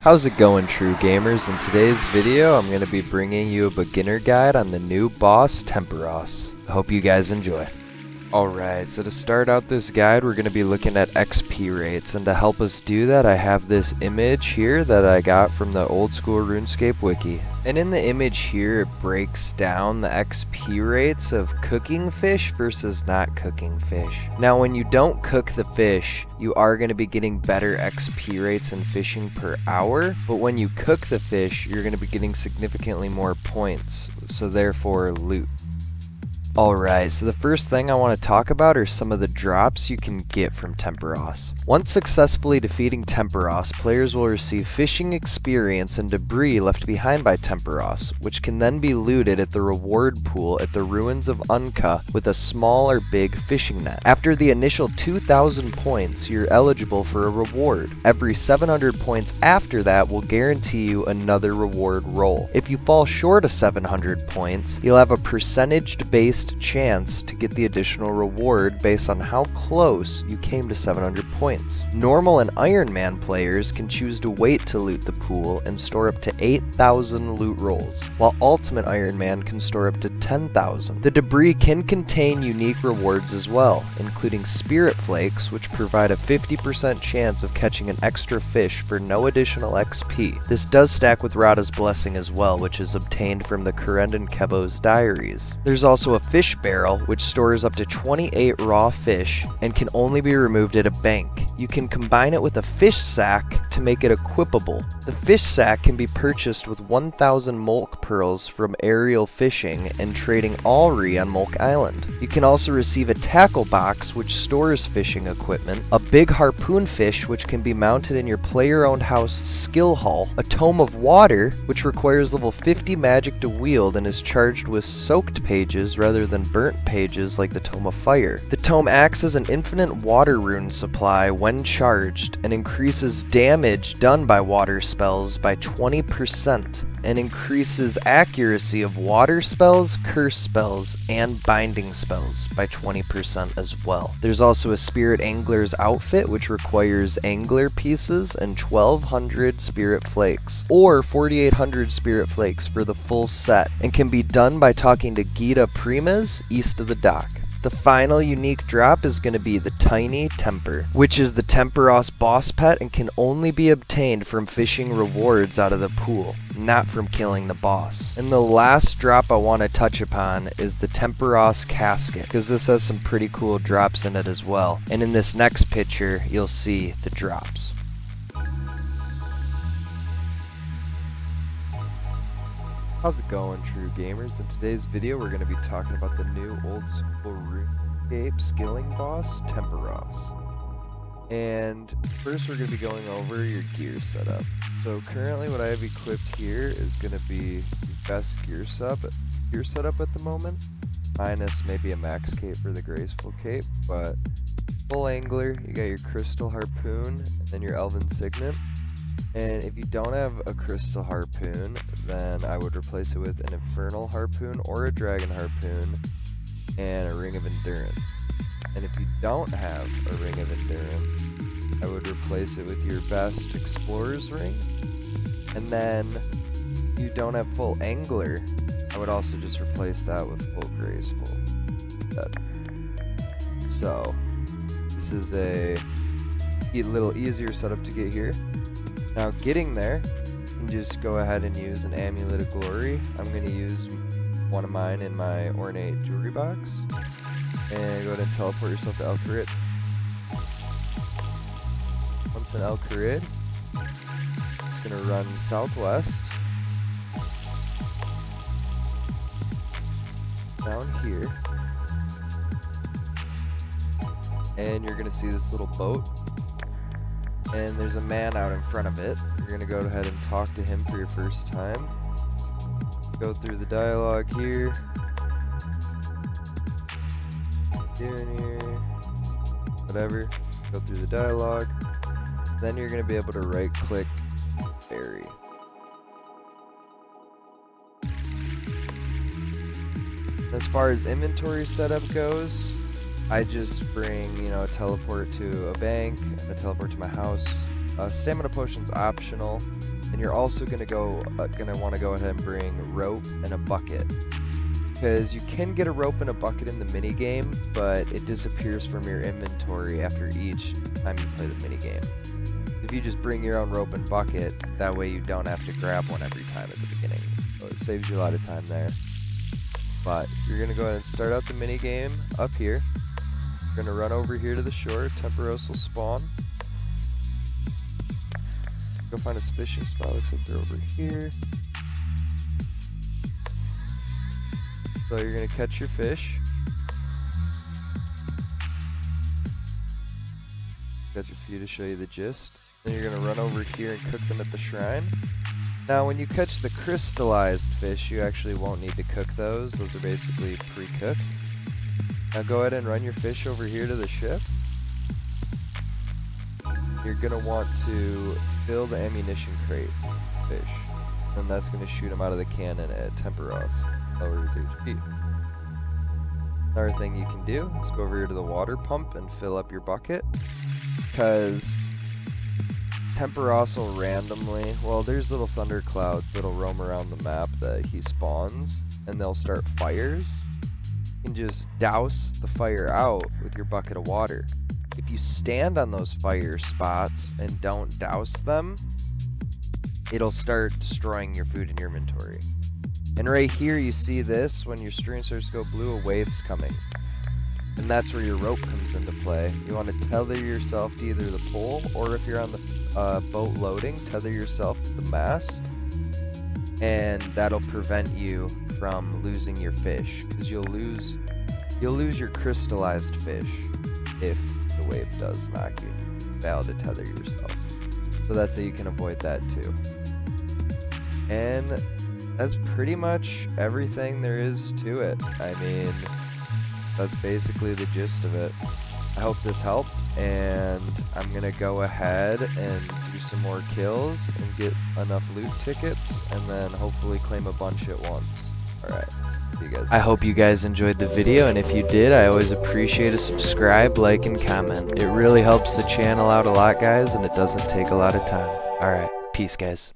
How's it going, true gamers? In today's video, I'm going to be bringing you a beginner guide on the new boss, Tempoross. I hope you guys enjoy. Alright, so to start out this guide, we're going to be looking at XP rates, and to help us do that, I have this image here that I got from the old school RuneScape wiki. And in the image here, it breaks down the XP rates of cooking fish versus not cooking fish. Now, when you don't cook the fish, you are going to be getting better XP rates in fishing per hour, but when you cook the fish, you're going to be getting significantly more points, so therefore loot. Alright, so the first thing I want to talk about are some of the drops you can get from Tempoross. Once successfully defeating Tempoross, players will receive fishing experience and debris left behind by Tempoross, which can then be looted at the reward pool at the ruins of Unka with a small or big fishing net. After the initial 2,000 points, you're eligible for a reward. Every 700 points after that will guarantee you another reward roll. If you fall short of 700 points, you'll have a percentage-based chance to get the additional reward based on how close you came to 700 points. Normal and Iron Man players can choose to wait to loot the pool and store up to 8,000 loot rolls, while Ultimate Iron Man can store up to 10,000. The debris can contain unique rewards as well, including Spirit Flakes, which provide a 50% chance of catching an extra fish for no additional XP. This does stack with Rada's Blessing as well, which is obtained from the Kurend and Kebo's diaries. There's also a fish barrel, which stores up to 28 raw fish and can only be removed at a bank. You can combine it with a fish sack to make it equipable. The fish sack can be purchased with 1,000 Molk pearls from aerial fishing and trading Alri on Molk Island. You can also receive a tackle box, which stores fishing equipment, a big harpoon fish, which can be mounted in your player-owned house skill hall, a tome of water, which requires level 50 magic to wield and is charged with soaked pages rather than burnt pages like the Tome of Fire. The tome acts as an infinite water rune supply when charged and increases damage done by water spells by 20% and increases accuracy of water spells, curse spells, and binding spells by 20% as well. There's also a Spirit Angler's outfit, which requires angler pieces and 1,200 Spirit Flakes, or 4,800 Spirit Flakes for the full set, and can be done by talking to Gita Primas east of the dock. The final unique drop is going to be the Tiny Temper, which is the Tempoross boss pet and can only be obtained from fishing rewards out of the pool, not from killing the boss. And the last drop I want to touch upon is the Tempoross Casket, because this has some pretty cool drops in it as well. And in this next picture, you'll see the drops. How's it going, true gamers? In today's video, we're going to be talking about the new old school RuneScape skilling boss, Tempoross. And first, we're going to be going over your gear setup. So currently, what I have equipped here is going to be the best gear setup at the moment, minus maybe a max cape for the graceful cape, but full angler, you got your crystal harpoon, and then your elven signet. And if you don't have a crystal harpoon, then I would replace it with an infernal harpoon or a dragon harpoon and a ring of endurance. And if you don't have a ring of endurance, I would replace it with your best explorer's ring. And then if you don't have full angler, I would also just replace that with full graceful. So this is a little easier setup to get here. Now getting there, you can just go ahead and use an Amulet of Glory. I'm going to use one of mine in my ornate jewelry box. And go ahead and teleport yourself to El Kharid. Once in El Kharid, just going to run southwest. Down here. And you're going to see this little boat. And there's a man out in front of it. You're going to go ahead and talk to him for your first time. Go through the dialogue here. Doing here. Whatever. Go through the dialogue. Then you're going to be able to right click Ferry. As far as inventory setup goes, I just bring, a teleport to a bank, and a teleport to my house, Stamina potion's optional, and you're also gonna want to go ahead and bring rope and a bucket, because you can get a rope and a bucket in the mini game, but it disappears from your inventory after each time you play the mini game. If you just bring your own rope and bucket, that way you don't have to grab one every time at the beginning, so it saves you a lot of time there. But you're gonna go ahead and start out the mini game up here. You're gonna run over here to the shore. Tempoross will spawn. Go find a fishing spot. Looks like they're over here. So you're gonna catch your fish. Catch a few to show you the gist. Then you're gonna run over here and cook them at the shrine. Now when you catch the crystallized fish, you actually won't need to cook those. Those are basically pre-cooked. Now go ahead and run your fish over here to the ship. You're gonna want to fill the ammunition crate with fish. And that's gonna shoot them out of the cannon at Tempoross. Lowers HP. Another thing you can do is go over here to the water pump and fill up your bucket. Because Tempoross will randomly, well, there's little thunder clouds that'll roam around the map that he spawns, and they'll start fires. You can just douse the fire out with your bucket of water. If you stand on those fire spots and don't douse them, it'll start destroying your food in your inventory. And right here you see this, when your screen starts to go blue, a wave's coming. And that's where your rope comes into play. You want to tether yourself to either the pole, or if you're on the boat loading, tether yourself to the mast. And that'll prevent you from losing your fish, because you'll lose your crystallized fish if the wave does knock you. Fail to tether yourself. So that's how you can avoid that too. And that's pretty much everything there is to it. I mean, that's basically the gist of it. I hope this helped, and I'm gonna go ahead and do some more kills and get enough loot tickets, and then hopefully claim a bunch at once. Alright, see you guys. I hope you guys enjoyed the video, and if you did, I always appreciate a subscribe, like, and comment. It really helps the channel out a lot, guys, and it doesn't take a lot of time. Alright, peace, guys.